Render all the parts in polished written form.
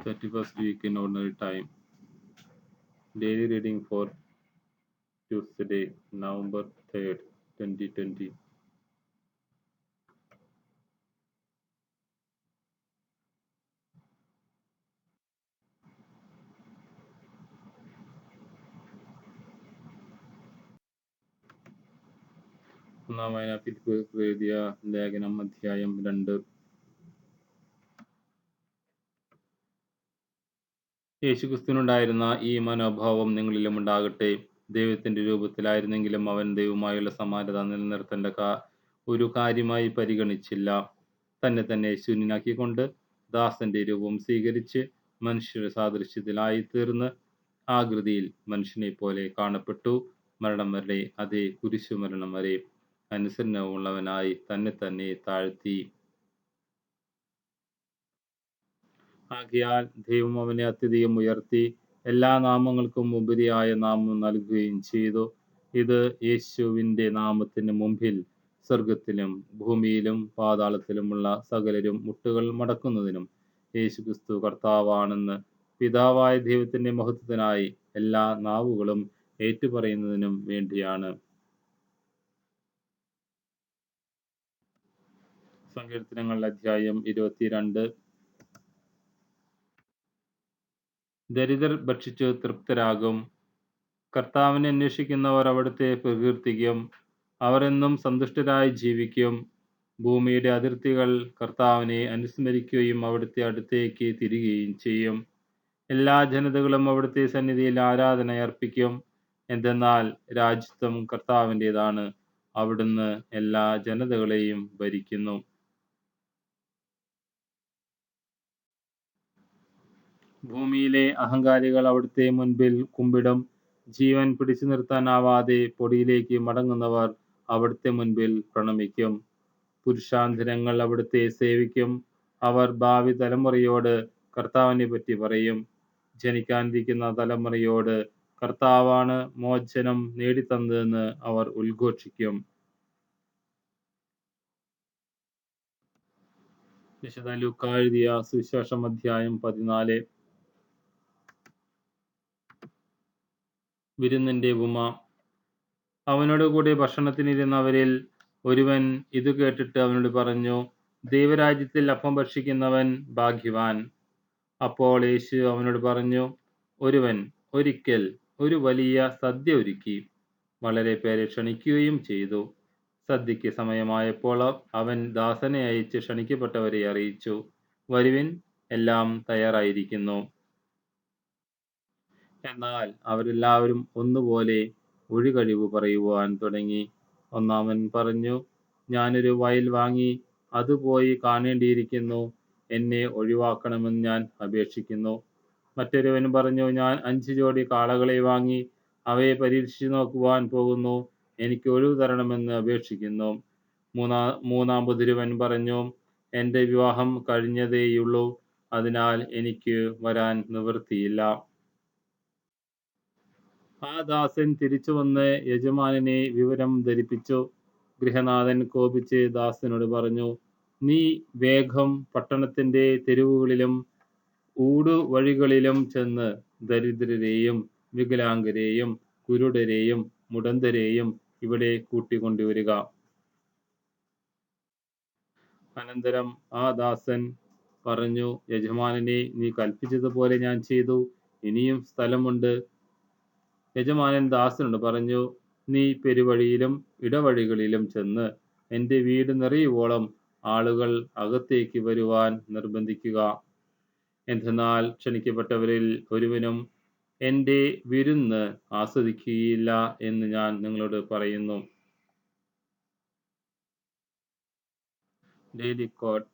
31st week in ordinary time. Daily reading for Tuesday, November 3rd, 2020. ഒന്നാം വായന Philip എഴുതിയ ലേഖനം അധ്യായം 2. യേശുക്രിസ്തുവിനുണ്ടായിരുന്ന ഈ മനോഭാവം നിങ്ങളിലും ഉണ്ടാകട്ടെ. ദൈവത്തിന്റെ രൂപത്തിലായിരുന്നെങ്കിലും അവൻ ദൈവവുമായുള്ള സമാനത നിലനിർത്തേണ്ട ഒരു കാര്യമായി പരിഗണിച്ചില്ല. തന്നെ തന്നെ ശൂന്യനാക്കിക്കൊണ്ട് ദാസന്റെ രൂപം സ്വീകരിച്ച് മനുഷ്യരുടെ സാദൃശ്യത്തിലായി തീർന്ന് ആകൃതിയിൽ മനുഷ്യനെ പോലെ കാണപ്പെട്ടു. മരണം വരെ, അതേ കുരിശുമരണം വരെ അനുസരണമുള്ളവനായി തന്നെ തന്നെ താഴ്ത്തി. ആകയാൽ ദൈവം അവനെ അത്യധികം ഉയർത്തി എല്ലാ നാമങ്ങൾക്കും ഉപരിയായ നാമം നൽകുകയും ചെയ്തു. ഇത് യേശുവിന്റെ നാമത്തിന് മുമ്പിൽ സ്വർഗത്തിലും ഭൂമിയിലും പാതാളത്തിലുമുള്ള സകലരും മുട്ടുകൾ മടക്കുന്നതിനും യേശുക്രിസ്തു കർത്താവാണെന്ന് പിതാവായ ദൈവത്തിന്റെ മഹത്വത്തിനായി എല്ലാ നാവുകളും ഏറ്റുപറയുന്നതിനും വേണ്ടിയാണ്. സങ്കീർത്തനങ്ങൾ അധ്യായം 22. ദരിദ്രർ ഭക്ഷിച്ചു തൃപ്തരാകും. കർത്താവിനെ അന്വേഷിക്കുന്നവർ അവിടുത്തെ പ്രകീർത്തിക്കും. അവർ എന്നും സന്തുഷ്ടരായി ജീവിക്കും. ഭൂമിയുടെ അതിർത്തികൾ കർത്താവിനെ അനുസ്മരിക്കുകയും അവിടുത്തെ അടുത്തേക്ക് തിരികുകയും ചെയ്യും. എല്ലാ ജനതകളും അവിടുത്തെ സന്നിധിയിൽ ആരാധന അർപ്പിക്കും. എന്തെന്നാൽ രാജ്യത്വം കർത്താവിൻ്റെതാണ്. അവിടുന്ന് എല്ലാ ജനതകളെയും ഭരിക്കുന്നു. ഭൂമിയിലെ അഹങ്കാരികൾ അവിടുത്തെ മുൻപിൽ കുമ്പിടും. ജീവൻ പിടിച്ചു നിർത്താനാവാതെ പൊടിയിലേക്ക് മടങ്ങുന്നവർ അവിടുത്തെ മുൻപിൽ പ്രണമിക്കും. പുരുഷാന്തരങ്ങൾ അവിടുത്തെ സേവിക്കും. അവർ ഭാവി തലമുറയോട് കർത്താവിനെ പറ്റി പറയും. ജനിക്കാനിരിക്കുന്ന തലമുറയോട് കർത്താവാണ് മോചനം നേടിത്തന്നതെന്ന് അവർ ഉദ്ഘോഷിക്കും. വിശുദ്ധ ലൂക്കാ എഴുതിയ സുവിശേഷം അധ്യായം 14. വിരുന്നിന്റെ ഉപമ. അവനോട് കൂടി ഭക്ഷണത്തിനിരുന്നവരിൽ ഒരുവൻ ഇത് കേട്ടിട്ട് അവനോട് പറഞ്ഞു, ദൈവരാജ്യത്തിൽ അപ്പം ഭക്ഷിക്കുന്നവൻ ഭാഗ്യവാൻ. അപ്പോൾ യേശു അവനോട് പറഞ്ഞു, ഒരുവൻ ഒരിക്കൽ ഒരു വലിയ സദ്യ ഒരുക്കി വളരെ പേരെ ക്ഷണിക്കുകയും ചെയ്തു. സദ്യയ്ക്ക് സമയമായപ്പോൾ അവൻ ദാസനെ അയച്ച് ക്ഷണിക്കപ്പെട്ടവരെ അറിയിച്ചു, വരുവിൻ, എല്ലാം തയ്യാറായിരിക്കുന്നു. എന്നാൽ അവരെല്ലാവരും ഒന്നുപോലെ ഒഴികഴിവ് പറയുവാൻ തുടങ്ങി. ഒന്നാമൻ പറഞ്ഞു, ഞാനൊരു വയൽ വാങ്ങി അത് പോയി കാണേണ്ടിയിരിക്കുന്നു. എന്നെ ഒഴിവാക്കണമെന്ന് ഞാൻ അപേക്ഷിക്കുന്നു. മറ്റൊരുവൻ പറഞ്ഞു, ഞാൻ 5 ജോഡി കാളകളെ വാങ്ങി അവയെ പരീക്ഷിച്ചു നോക്കുവാൻ പോകുന്നു. എനിക്ക് ഒഴിവ് തരണമെന്ന് അപേക്ഷിക്കുന്നു. മൂന്നാമതൊരുവൻ പറഞ്ഞു, എൻ്റെ വിവാഹം കഴിഞ്ഞതേയുള്ളൂ, അതിനാൽ എനിക്ക് വരാൻ നിവൃത്തിയില്ല. ആ ദാസൻ തിരിച്ചു വന്ന് യജമാനനെ വിവരം ധരിപ്പിച്ചു. ഗൃഹനാഥൻ കോപിച്ച് ദാസനോട് പറഞ്ഞു, നീ വേഗം പട്ടണത്തിന്റെ തെരുവുകളിലും ഊടുവഴികളിലും ചെന്ന് ദരിദ്രരെയും വികലാംഗരെയും കുരുടരെയും മുടന്തരെയും ഇവിടെ കൂട്ടിക്കൊണ്ടുവരിക. അനന്തരം ആ ദാസൻ പറഞ്ഞു, യജമാനനെ, നീ കൽപ്പിച്ചതുപോലെ ഞാൻ ചെയ്തു. ഇനിയും സ്ഥലമുണ്ട്. യജമാനൻ ദാസനോട് പറഞ്ഞു, നീ പെരുവഴിയിലും ഇടവഴികളിലും ചെന്ന് എൻ്റെ വീട് നിറയുവോളം ആളുകൾ അകത്തേക്ക് വരുവാൻ നിർബന്ധിക്കുക. എന്തെന്നാൽ ക്ഷണിക്കപ്പെട്ടവരിൽ ഒരുവനും എൻ്റെ വിരുന്ന് ആസ്വദിക്കുകയില്ല എന്ന് ഞാൻ നിങ്ങളോട് പറയുന്നു. Daily quote.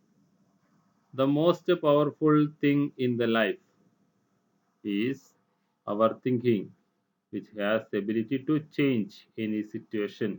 The most powerful thing in the life is our thinking, which has the ability to change any situation.